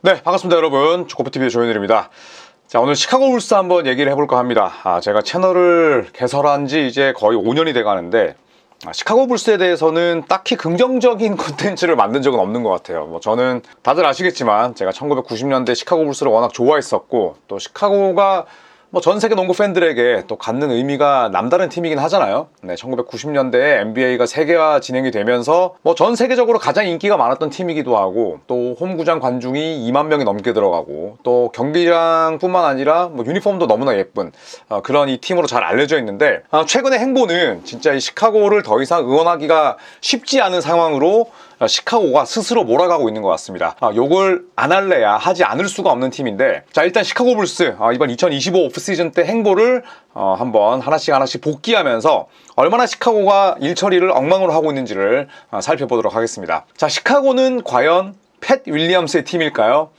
네, 반갑습니다 여러분. 골프TV의 조현일입니다. 자, 오늘 시카고 불스 한번 얘기를 해볼까 합니다. 제가 채널을 개설한 지 이제 거의 5년이 돼 가는데 시카고 불스에 대해서는 딱히 긍정적인 콘텐츠를 만든 적은 없는 것 같아요. 저는 다들 아시겠지만 제가 1990년대 시카고 불스를 워낙 좋아했었고, 또 시카고가 전 세계 농구 팬들에게 또 갖는 의미가 남다른 팀이긴 하잖아요. 네, 1990년대에 NBA가 세계화 진행이 되면서 전 세계적으로 가장 인기가 많았던 팀이기도 하고, 또 홈구장 관중이 2만 명이 넘게 들어가고, 또 경기장뿐만 아니라 유니폼도 너무나 예쁜 그런 이 팀으로 잘 알려져 있는데, 최근의 행보는 진짜 이 시카고를 더 이상 응원하기가 쉽지 않은 상황으로 시카고가 스스로 몰아가고 있는 것 같습니다. 욕을 안 할래야 하지 않을 수가 없는 팀인데, 자, 일단 시카고 불스 이번 2025 오프시즌 때 행보를 한번 하나씩 복귀하면서 얼마나 시카고가 일처리를 엉망으로 하고 있는지를 살펴보도록 하겠습니다. 자, 시카고는 과연 팻 윌리엄스의 팀일까요?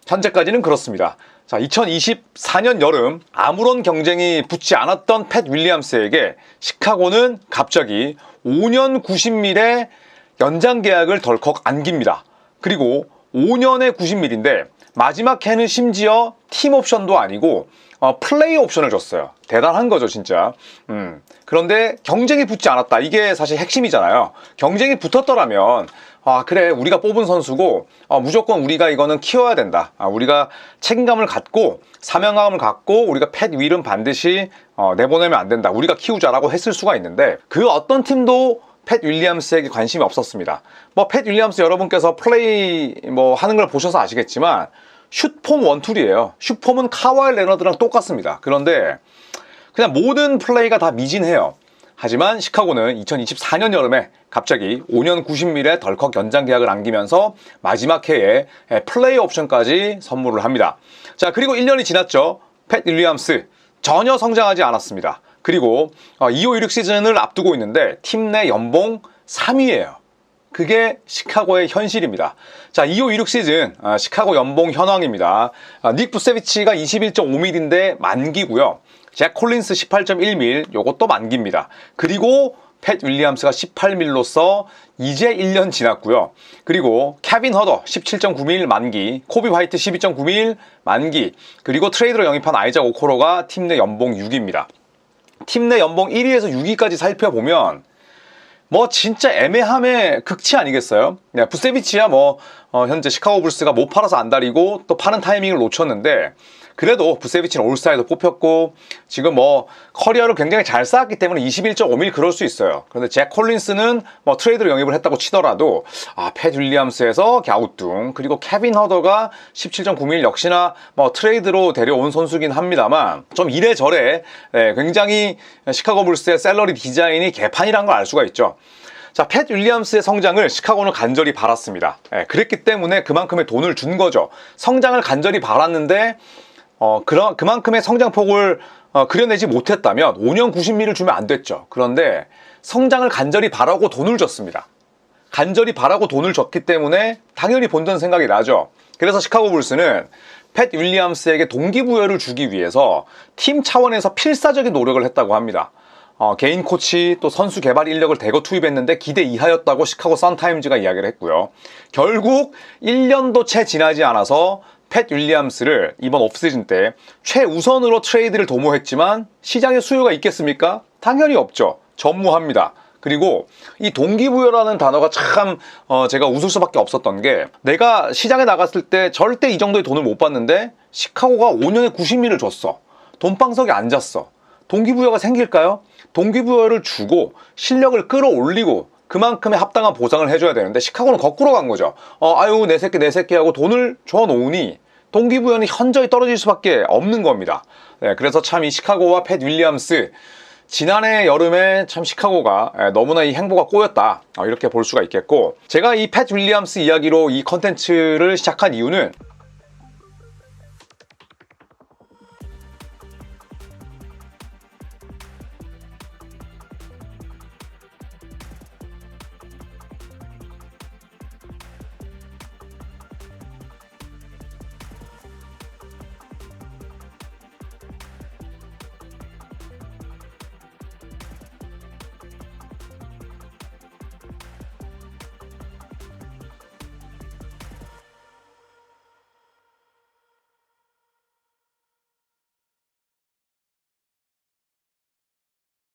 현재까지는 그렇습니다. 자, 2024년 여름 아무런 경쟁이 붙지 않았던 팻 윌리엄스에게 시카고는 갑자기 5년 90밀의 연장 계약을 덜컥 안깁니다. 그리고 5년에 90밀인데 마지막 해는 심지어 팀 옵션도 아니고 플레이 옵션을 줬어요. 대단한 거죠, 진짜. 그런데 경쟁이 붙지 않았다. 이게 사실 핵심이잖아요. 경쟁이 붙었더라면 그래, 우리가 뽑은 선수고 무조건 우리가 이거는 키워야 된다. 우리가 책임감을 갖고 사명감을 갖고 우리가 팻 윌은 반드시 내보내면 안 된다. 우리가 키우자라고 했을 수가 있는데, 그 어떤 팀도 팻 윌리엄스에게 관심이 없었습니다. 팻 윌리엄스 여러분께서 플레이 하는 걸 보셔서 아시겠지만 슛폼 원툴이에요. 슛폼은 카와이 레너드랑 똑같습니다. 그런데 그냥 모든 플레이가 다 미진해요. 하지만 시카고는 2024년 여름에 갑자기 5년 90밀에 덜컥 연장 계약을 안기면서 마지막 해에 플레이 옵션까지 선물을 합니다. 자, 그리고 1년이 지났죠. 팻 윌리엄스 전혀 성장하지 않았습니다. 그리고 25, 26 시즌을 앞두고 있는데 팀 내 연봉 3위예요. 그게 시카고의 현실입니다. 자, 25, 26 시즌 시카고 연봉 현황입니다. 닉 부세비치가 21.5밀인데 만기고요. 잭 콜린스 18.1밀, 요것도 만기입니다. 그리고 팻 윌리엄스가 18밀로서 이제 1년 지났고요. 그리고 케빈 허더 17.9밀 만기, 코비 화이트 12.9밀 만기, 그리고 트레이드로 영입한 아이작 오코로가 팀 내 연봉 6위입니다. 팀 내 연봉 1위에서 6위까지 살펴보면 진짜 애매함의 극치 아니겠어요? 네, 부세비치야 현재 시카고 불스가 못 팔아서 안달이고 또 파는 타이밍을 놓쳤는데, 그래도 부세비치는 올스타에도 뽑혔고 지금 커리어를 굉장히 잘 쌓았기 때문에 21.5밀 그럴 수 있어요. 그런데 잭 콜린스는 트레이드로 영입을 했다고 치더라도 팻 윌리엄스에서 갸우뚱, 그리고 케빈 허더가 17.9밀 역시나 트레이드로 데려온 선수긴 합니다만 좀 이래저래 굉장히 시카고 불스의 셀러리 디자인이 개판이란 걸 알 수가 있죠. 자, 팻 윌리엄스의 성장을 시카고는 간절히 바랐습니다. 그랬기 때문에 그만큼의 돈을 준 거죠. 성장을 간절히 바랐는데 그만큼의 성장폭을 그려내지 못했다면 5년 90밀을 주면 안 됐죠. 그런데 성장을 간절히 바라고 돈을 줬습니다. 간절히 바라고 돈을 줬기 때문에 당연히 본전 생각이 나죠. 그래서 시카고 불스는 팻 윌리엄스에게 동기부여를 주기 위해서 팀 차원에서 필사적인 노력을 했다고 합니다. 개인 코치 또 선수 개발 인력을 대거 투입했는데 기대 이하였다고 시카고 선타임즈가 이야기를 했고요. 결국 1년도 채 지나지 않아서 팻 윌리엄스를 이번 오프시즌 때 최우선으로 트레이드를 도모했지만 시장에 수요가 있겠습니까? 당연히 없죠. 전무합니다. 그리고 이 동기부여라는 단어가 참 제가 웃을 수밖에 없었던 게, 내가 시장에 나갔을 때 절대 이 정도의 돈을 못 받는데 시카고가 5년에 90밀을 줬어. 돈방석에 앉았어. 동기부여가 생길까요? 동기부여를 주고 실력을 끌어올리고 그만큼의 합당한 보상을 해줘야 되는데 시카고는 거꾸로 간 거죠. 아유, 내 새끼 하고 돈을 줘놓으니 동기부여는 현저히 떨어질 수밖에 없는 겁니다. 네, 그래서 참 이 시카고와 팻 윌리엄스, 지난해 여름에 참 시카고가 너무나 이 행보가 꼬였다, 이렇게 볼 수가 있겠고, 제가 이 팻 윌리엄스 이야기로 이 컨텐츠를 시작한 이유는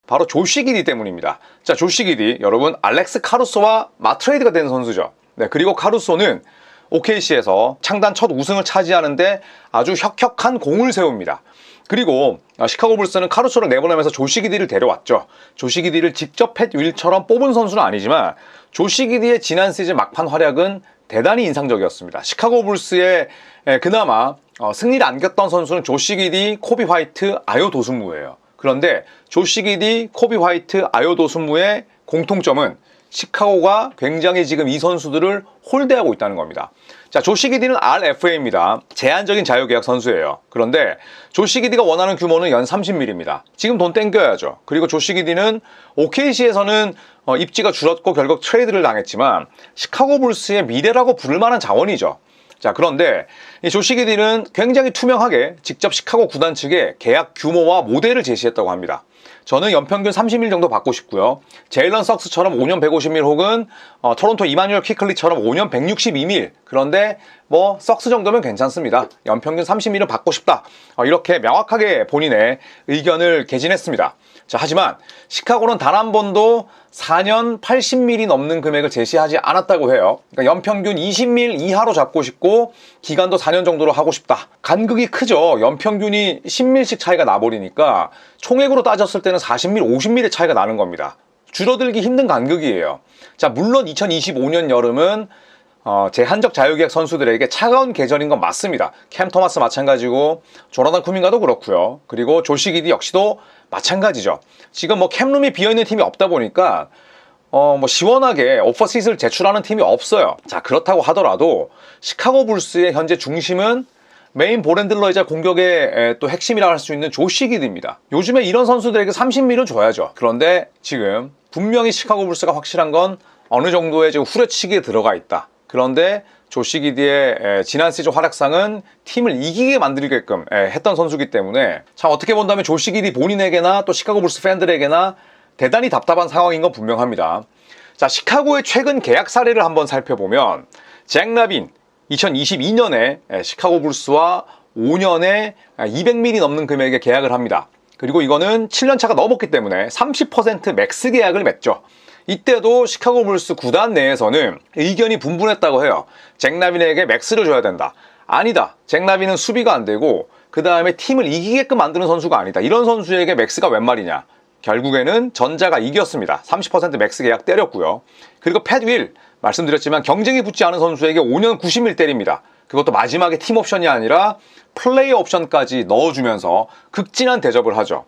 바로 조시 기디 때문입니다. 자, 조시 기디 여러분 알렉스 카루소와 맞트레이드가 된 선수죠. 네, 그리고 카루소는 OKC에서 창단 첫 우승을 차지하는데 아주 혁혁한 공을 세웁니다. 그리고 시카고 불스는 카루소를 내보내면서 조시 기디를 데려왔죠. 조시 기디를 직접 팻 윌처럼 뽑은 선수는 아니지만 조시 기디의 지난 시즌 막판 활약은 대단히 인상적이었습니다. 시카고 불스의 그나마 승리를 안겼던 선수는 조시 기디, 코비 화이트, 아요 도순무예요. 그런데 조시 기디, 코비 화이트, 아요 도순무의 공통점은 시카고가 굉장히 지금 이 선수들을 홀대하고 있다는 겁니다. 자, 조시 기디는 RFA입니다. 제한적인 자유계약 선수예요. 그런데 조시 기디가 원하는 규모는 연 30mm입니다. 지금 돈 땡겨야죠. 그리고 조시 기디는 OKC에서는 입지가 줄었고 결국 트레이드를 당했지만 시카고 불스의 미래라고 부를 만한 자원이죠. 자, 그런데 이 조시 기디는 굉장히 투명하게 직접 시카고 구단 측에 계약 규모와 모델을 제시했다고 합니다. 저는 연평균 30일 정도 받고 싶고요. 제일런 석스처럼 5년 150일 혹은 토론토 이마뉴얼 퀴클리처럼 5년 162일. 그런데 뭐 석스 정도면 괜찮습니다. 연평균 30일은 받고 싶다. 이렇게 명확하게 본인의 의견을 개진했습니다. 자, 하지만 시카고는 단 한 번도 4년 80밀이 넘는 금액을 제시하지 않았다고 해요. 그러니까 연평균 20밀 이하로 잡고 싶고 기간도 4년 정도로 하고 싶다. 간극이 크죠. 연평균이 10밀씩 차이가 나버리니까 총액으로 따졌을 때는 40밀, 50밀의 차이가 나는 겁니다. 줄어들기 힘든 간극이에요. 자, 물론 2025년 여름은 제한적 자유계약 선수들에게 차가운 계절인 건 맞습니다. 캠 토마스 마찬가지고 조나단 쿠민가도 그렇고요. 그리고 조시 기디 역시도 마찬가지죠. 지금 뭐 캠룸이 비어있는 팀이 없다 보니까 뭐 시원하게 오퍼시즌을 제출하는 팀이 없어요. 자, 그렇다고 하더라도 시카고 불스의 현재 중심은 메인 볼핸들러이자 공격의 또 핵심이라 할 수 있는 조시 기디입니다. 요즘에 이런 선수들에게 30밀은 줘야죠. 그런데 지금 분명히 시카고 불스가 확실한 건 어느 정도의 지금 후려치기에 들어가 있다. 그런데 조시 기디의 지난 시즌 활약상은 팀을 이기게 만들게끔 했던 선수이기 때문에 참 어떻게 본다면 조시 기디 본인에게나 또 시카고 불스 팬들에게나 대단히 답답한 상황인 건 분명합니다. 자, 시카고의 최근 계약 사례를 한번 살펴보면 잭 라빈 2022년에 시카고 불스와 5년에 200밀이 넘는 금액의 계약을 합니다. 그리고 이거는 7년 차가 넘었기 때문에 30% 맥스 계약을 맺죠. 이때도 시카고 불스 구단 내에서는 의견이 분분했다고 해요. 잭 라빈에게 맥스를 줘야 된다. 아니다. 잭 라빈은 수비가 안 되고 그 다음에 팀을 이기게끔 만드는 선수가 아니다. 이런 선수에게 맥스가 웬 말이냐. 결국에는 전자가 이겼습니다. 30% 맥스 계약 때렸고요. 그리고 팻 윌 말씀드렸지만 경쟁이 붙지 않은 선수에게 5년 90일 때립니다. 그것도 마지막에 팀 옵션이 아니라 플레이어 옵션까지 넣어주면서 극진한 대접을 하죠.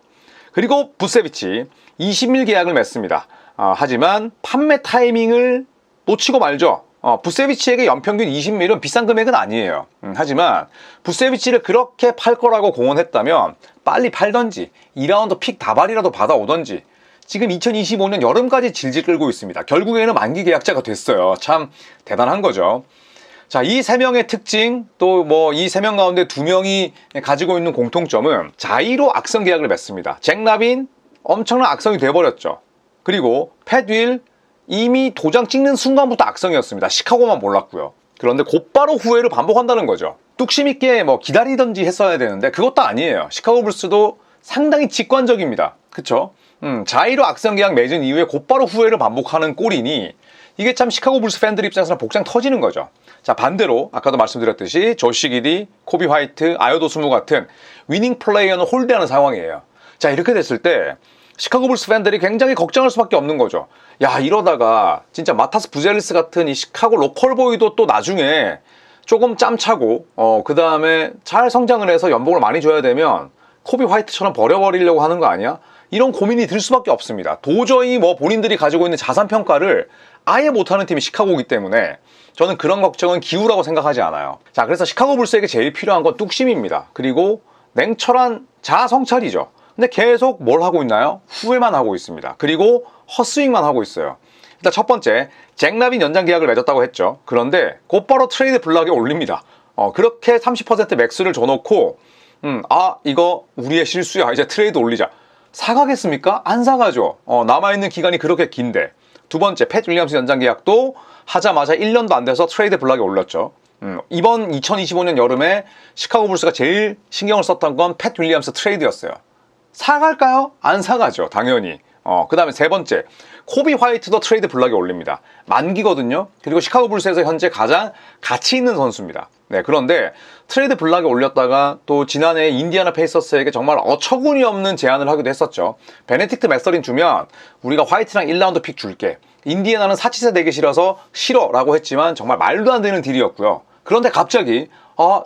그리고 부세비치 20일 계약을 맺습니다. 하지만 판매 타이밍을 놓치고 말죠. 부세비치에게 연평균 20밀은 비싼 금액은 아니에요. 하지만 부세비치를 그렇게 팔 거라고 공언했다면 빨리 팔던지 2라운드 픽 다발이라도 받아오던지 지금 2025년 여름까지 질질 끌고 있습니다. 결국에는 만기 계약자가 됐어요. 참 대단한 거죠. 자, 이 세 명의 특징 또 뭐 이 세 명 가운데 두 명이 가지고 있는 공통점은 자의로 악성 계약을 맺습니다. 잭 라빈 엄청난 악성이 돼버렸죠. 그리고 팻 윌 이미 도장 찍는 순간부터 악성이었습니다. 시카고만 몰랐고요. 그런데 곧바로 후회를 반복한다는 거죠. 뚝심 있게 뭐 기다리던지 했어야 되는데 그것도 아니에요. 시카고 불스도 상당히 직관적입니다. 그쵸? 자의로 악성 계약 맺은 이후에 곧바로 후회를 반복하는 꼴이니 이게 참 시카고 불스 팬들 입장에서는 복장 터지는 거죠. 자, 반대로 아까도 말씀드렸듯이 조시 기디, 코비 화이트, 아요 도순무 같은 위닝 플레이어는 홀대하는 상황이에요. 자, 이렇게 됐을 때 시카고 불스 팬들이 굉장히 걱정할 수밖에 없는 거죠. 야, 이러다가 진짜 마타스 부젤리스 같은 이 시카고 로컬보이도 또 나중에 조금 짬차고 그 다음에 잘 성장을 해서 연봉을 많이 줘야 되면 코비 화이트처럼 버려버리려고 하는 거 아니야? 이런 고민이 들 수밖에 없습니다. 도저히 뭐 본인들이 가지고 있는 자산 평가를 아예 못하는 팀이 시카고이기 때문에 저는 그런 걱정은 기우라고 생각하지 않아요. 자, 그래서 시카고 불스에게 제일 필요한 건 뚝심입니다. 그리고 냉철한 자아 성찰이죠. 근데 계속 뭘 하고 있나요? 후회만 하고 있습니다. 그리고 헛스윙만 하고 있어요. 일단 첫 번째, 잭 라빈 연장 계약을 맺었다고 했죠. 그런데 곧바로 트레이드 블락에 올립니다. 그렇게 30% 맥스를 줘놓고 이거 우리의 실수야. 이제 트레이드 올리자. 사가겠습니까? 안 사가죠. 남아있는 기간이 그렇게 긴데. 두 번째, 팻 윌리엄스 연장 계약도 하자마자 1년도 안 돼서 트레이드 블락에 올렸죠. 이번 2025년 여름에 시카고 불스가 제일 신경을 썼던 건 팻 윌리엄스 트레이드였어요. 사갈까요? 안 사가죠. 당연히. 그 다음에 세 번째, 코비 화이트도 트레이드 블락에 올립니다. 만기거든요. 그리고 시카고 불스에서 현재 가장 가치 있는 선수입니다. 네, 그런데 트레이드 블락에 올렸다가 또 지난해 인디애나 페이서스에게 정말 어처구니 없는 제안을 하기도 했었죠. 베네딕트 맥서린 주면 우리가 화이트랑 1라운드 픽 줄게. 인디애나는 사치세 내기 싫어서 싫어 라고 했지만 정말 말도 안 되는 딜이었고요. 그런데 갑자기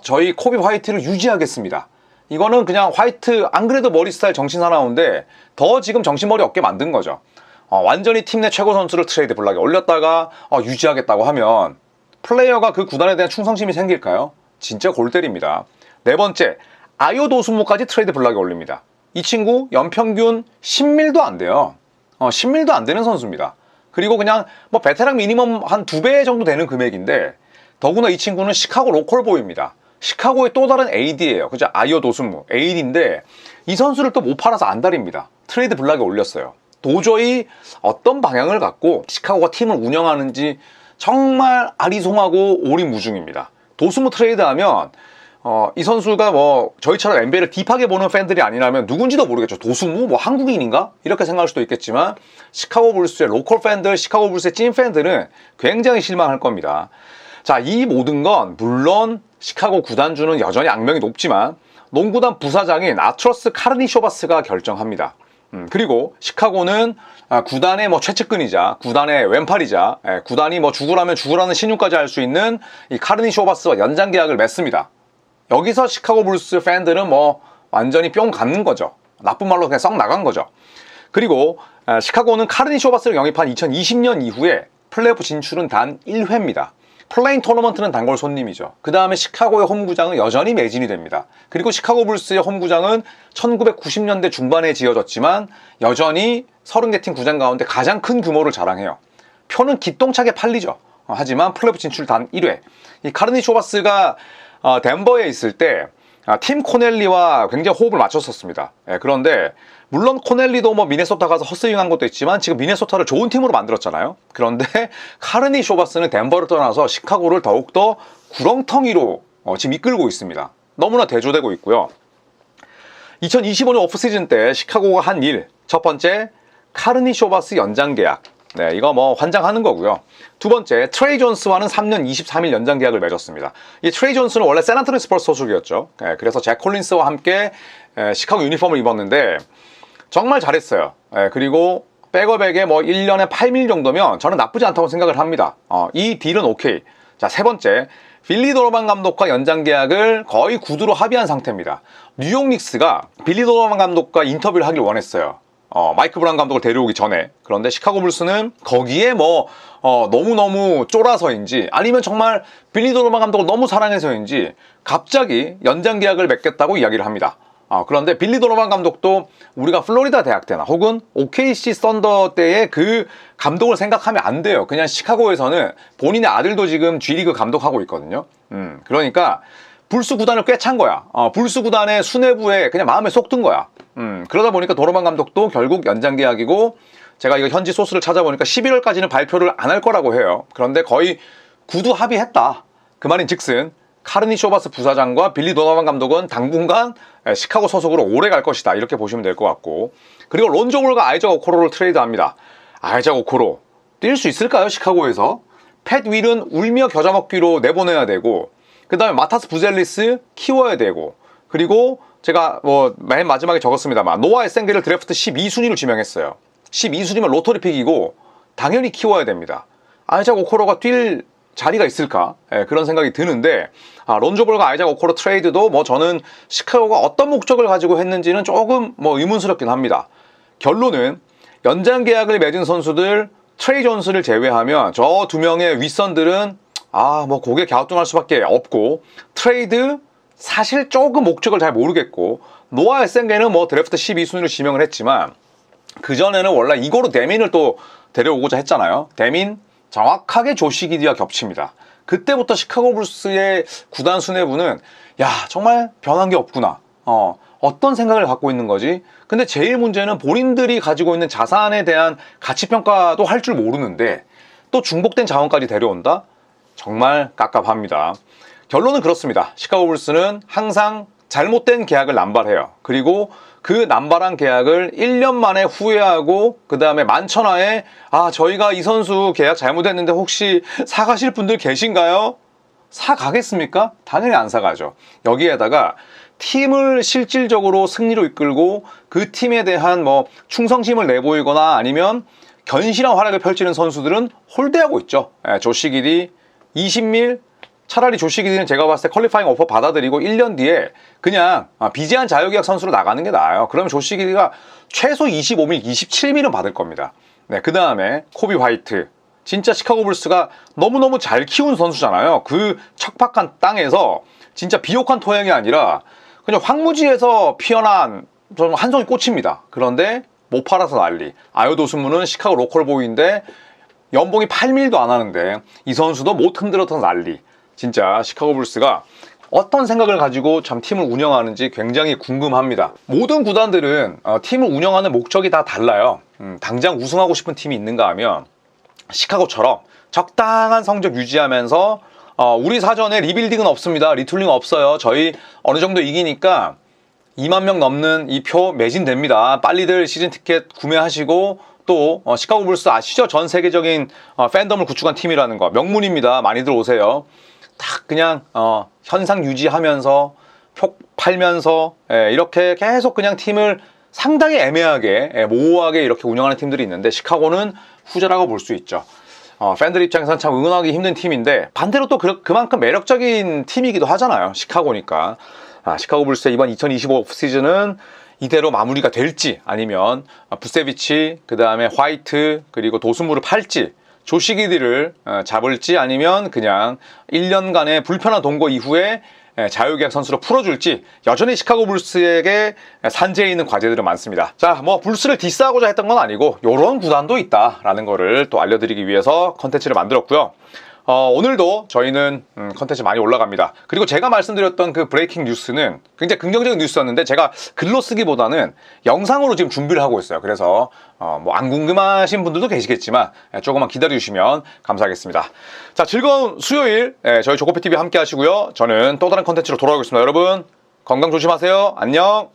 저희 코비 화이트를 유지하겠습니다. 이거는 그냥 화이트 안 그래도 머리 스타일 정신 사나운데 더 지금 정신머리 없게 만든 거죠. 완전히 팀 내 최고 선수를 트레이드 블락에 올렸다가 유지하겠다고 하면 플레이어가 그 구단에 대한 충성심이 생길까요? 진짜 골 때립니다. 네 번째, 아요 도순무까지 트레이드 블락에 올립니다. 이 친구 연평균 10밀도 안 돼요. 10밀도 안 되는 선수입니다. 그리고 그냥 뭐 베테랑 미니멈 한 2배 정도 되는 금액인데 더구나 이 친구는 시카고 로컬보이입니다. 시카고의 또 다른 AD예요. 그죠? 아이오 도순무 AD인데 이 선수를 또 못 팔아서 안달입니다. 트레이드 블락에 올렸어요. 도저히 어떤 방향을 갖고 시카고가 팀을 운영하는지 정말 아리송하고 오리무중입니다. 도순무 트레이드하면 이 선수가 뭐 저희처럼 NBA를 딥하게 보는 팬들이 아니라면 누군지도 모르겠죠. 도순무? 뭐 한국인인가? 이렇게 생각할 수도 있겠지만 시카고 불스의 로컬 팬들, 시카고 불스의 찐 팬들은 굉장히 실망할 겁니다. 자, 이 모든 건 물론 시카고 구단주는 여전히 악명이 높지만 농구단 부사장인 아트러스 카르니쇼바스가 결정합니다. 그리고 시카고는 구단의 뭐 최측근이자 구단의 왼팔이자 구단이 뭐 죽으라면 죽으라는 신용까지 할 수 있는 이 카르니쇼바스와 연장 계약을 맺습니다. 여기서 시카고 불스 팬들은 뭐 완전히 뿅 갖는 거죠. 나쁜 말로 그냥 썩 나간 거죠. 그리고 시카고는 카르니쇼바스를 영입한 2020년 이후에 플레이오프 진출은 단 1회입니다. 플레인 토너먼트는 단골 손님이죠. 그 다음에 시카고의 홈구장은 여전히 매진이 됩니다. 그리고 시카고 불스의 홈구장은 1990년대 중반에 지어졌지만 여전히 30개 팀 구장 가운데 가장 큰 규모를 자랑해요. 표는 기똥차게 팔리죠. 하지만 플레이오프 진출 단 1회. 이 카르니쇼바스가 덴버에 있을 때 팀 코넬리와 굉장히 호흡을 맞췄었습니다. 그런데 물론 코넬리도 뭐 미네소타 가서 헛스윙한 것도 있지만 지금 미네소타를 좋은 팀으로 만들었잖아요. 그런데 카르니쇼바스는 덴버를 떠나서 시카고를 더욱더 구렁텅이로 지금 이끌고 있습니다. 너무나 대조되고 있고요. 2025년 오프시즌 때 시카고가 한 일, 첫 번째 카르니쇼바스 연장 계약. 네, 이거 뭐 환장하는 거고요. 두 번째, 트레이 존스와는 3년 23일 연장 계약을 맺었습니다. 이 트레이 존스는 원래 샌안토니 스퍼스 소속이었죠. 그래서 잭 콜린스와 함께 시카고 유니폼을 입었는데 정말 잘했어요. 그리고 백업에게 뭐 1년에 8밀 정도면 저는 나쁘지 않다고 생각을 합니다. 이 딜은 오케이. 자, 세 번째, 빌리 도노반 감독과 연장 계약을 거의 구두로 합의한 상태입니다. 뉴욕 닉스가 빌리 도노반 감독과 인터뷰를 하길 원했어요. 마이크 브라운 감독을 데려오기 전에. 그런데 시카고 불스는 거기에 뭐 너무너무 쫄아서인지 아니면 정말 빌리 도노반 감독을 너무 사랑해서인지 갑자기 연장 계약을 맺겠다고 이야기를 합니다. 그런데 빌리 도노반 감독도 우리가 플로리다 대학 때나 혹은 OKC 썬더 때의 그 감독을 생각하면 안 돼요. 그냥 시카고에서는 본인의 아들도 지금 G리그 감독하고 있거든요. 그러니까 불스 구단을 꿰찬 거야. 불스 구단의 수뇌부에 그냥 마음에 쏙 든 거야. 그러다 보니까 도노반 감독도 결국 연장 계약이고 제가 이거 현지 소스를 찾아보니까 11월까지는 발표를 안 할 거라고 해요. 그런데 거의 구두 합의했다. 그 말인 즉슨 카르니쇼바스 부사장과 빌리 도노반 감독은 당분간 시카고 소속으로 오래 갈 것이다. 이렇게 보시면 될 것 같고. 그리고 론조 볼과 아이작 오코로를 트레이드합니다. 아이작 오코로 뛸 수 있을까요? 시카고에서? 팻 윌은 울며 겨자 먹기로 내보내야 되고 그 다음에 마타스 부젤리스 키워야 되고 그리고 제가 뭐 맨 마지막에 적었습니다만 노아 에센게를 드래프트 12순위로 지명했어요. 12순위면 로터리 픽이고 당연히 키워야 됩니다. 아이작 오코로가 뛸 자리가 있을까? 그런 생각이 드는데 론조볼과 아이작 오코로 트레이드도 뭐 저는 시카고가 어떤 목적을 가지고 했는지는 조금 뭐 의문스럽긴 합니다. 결론은 연장 계약을 맺은 선수들 트레이 존스를 제외하면 저 두 명의 윗선들은 뭐 고개 갸우뚱할 수밖에 없고 트레이드 사실 조금 목적을 잘 모르겠고 노아 에센게는 뭐 드래프트 12순위로 지명을 했지만 그전에는 원래 이거로 데민을 또 데려오고자 했잖아요. 데민 정확하게 조시 기디와 겹칩니다. 그때부터 시카고 불스의 구단 수뇌부는 야 정말 변한 게 없구나. 어떤 생각을 갖고 있는 거지? 근데 제일 문제는 본인들이 가지고 있는 자산에 대한 가치평가도 할 줄 모르는데 또 중복된 자원까지 데려온다? 정말 깝깝합니다. 결론은 그렇습니다. 시카고 불스는 항상 잘못된 계약을 남발해요. 그리고 그 남발한 계약을 1년 만에 후회하고 그 다음에 만천하에 저희가 이 선수 계약 잘못했는데 혹시 사가실 분들 계신가요? 사가겠습니까? 당연히 안 사가죠. 여기에다가 팀을 실질적으로 승리로 이끌고 그 팀에 대한 충성심을 내보이거나 아니면 견실한 활약을 펼치는 선수들은 홀대하고 있죠. 조시 기디, 20밀, 차라리 조시 기디는 제가 봤을 때 퀄리파잉 오퍼 받아들이고 1년 뒤에 그냥 비제한 자유계약 선수로 나가는 게 나아요. 그러면 조시 기디가 최소 25밀, 27밀은 받을 겁니다. 네, 그 다음에 코비 화이트. 진짜 시카고 불스가 너무너무 잘 키운 선수잖아요. 그 척박한 땅에서 진짜 비옥한 토양이 아니라 그냥 황무지에서 피어난 한 송이 꽃입니다. 그런데 못 팔아서 난리. 아요도스무는 시카고 로컬보이인데 연봉이 8밀도 안 하는데 이 선수도 못 흔들어서 난리. 진짜 시카고 불스가 어떤 생각을 가지고 참 팀을 운영하는지 굉장히 궁금합니다. 모든 구단들은 팀을 운영하는 목적이 다 달라요. 당장 우승하고 싶은 팀이 있는가 하면 시카고처럼 적당한 성적 유지하면서 우리 사전에 리빌딩은 없습니다. 리툴링 없어요. 저희 어느 정도 이기니까 2만 명 넘는 이 표 매진됩니다. 빨리들 시즌 티켓 구매하시고 또 시카고 불스 아시죠? 전 세계적인 팬덤을 구축한 팀이라는 거 명문입니다. 많이들 오세요. 딱 그냥 현상 유지하면서 표 팔면서 이렇게 계속 그냥 팀을 상당히 애매하게 모호하게 이렇게 운영하는 팀들이 있는데 시카고는 후자라고 볼 수 있죠. 팬들 입장에서는 참 응원하기 힘든 팀인데 반대로 또 그만큼 매력적인 팀이기도 하잖아요. 시카고니까. 시카고 불스의 이번 2025 시즌은 이대로 마무리가 될지 아니면 부세비치, 그 다음에 화이트, 그리고 도스무를 팔지 조시 기디를 잡을지 아니면 그냥 1년간의 불편한 동거 이후에 자유계약 선수로 풀어줄지 여전히 시카고 불스에게 산재해 있는 과제들은 많습니다. 자, 불스를 디스하고자 했던 건 아니고 이런 구단도 있다라는 거를 또 알려드리기 위해서 컨텐츠를 만들었고요. 오늘도 저희는 컨텐츠 많이 올라갑니다. 그리고 제가 말씀드렸던 그 브레이킹 뉴스는 굉장히 긍정적인 뉴스였는데 제가 글로 쓰기보다는 영상으로 지금 준비를 하고 있어요. 그래서 안 궁금하신 분들도 계시겠지만 조금만 기다려주시면 감사하겠습니다. 자, 즐거운 수요일 저희 조코피TV 함께 하시고요. 저는 또 다른 컨텐츠로 돌아오겠습니다. 여러분 건강 조심하세요. 안녕.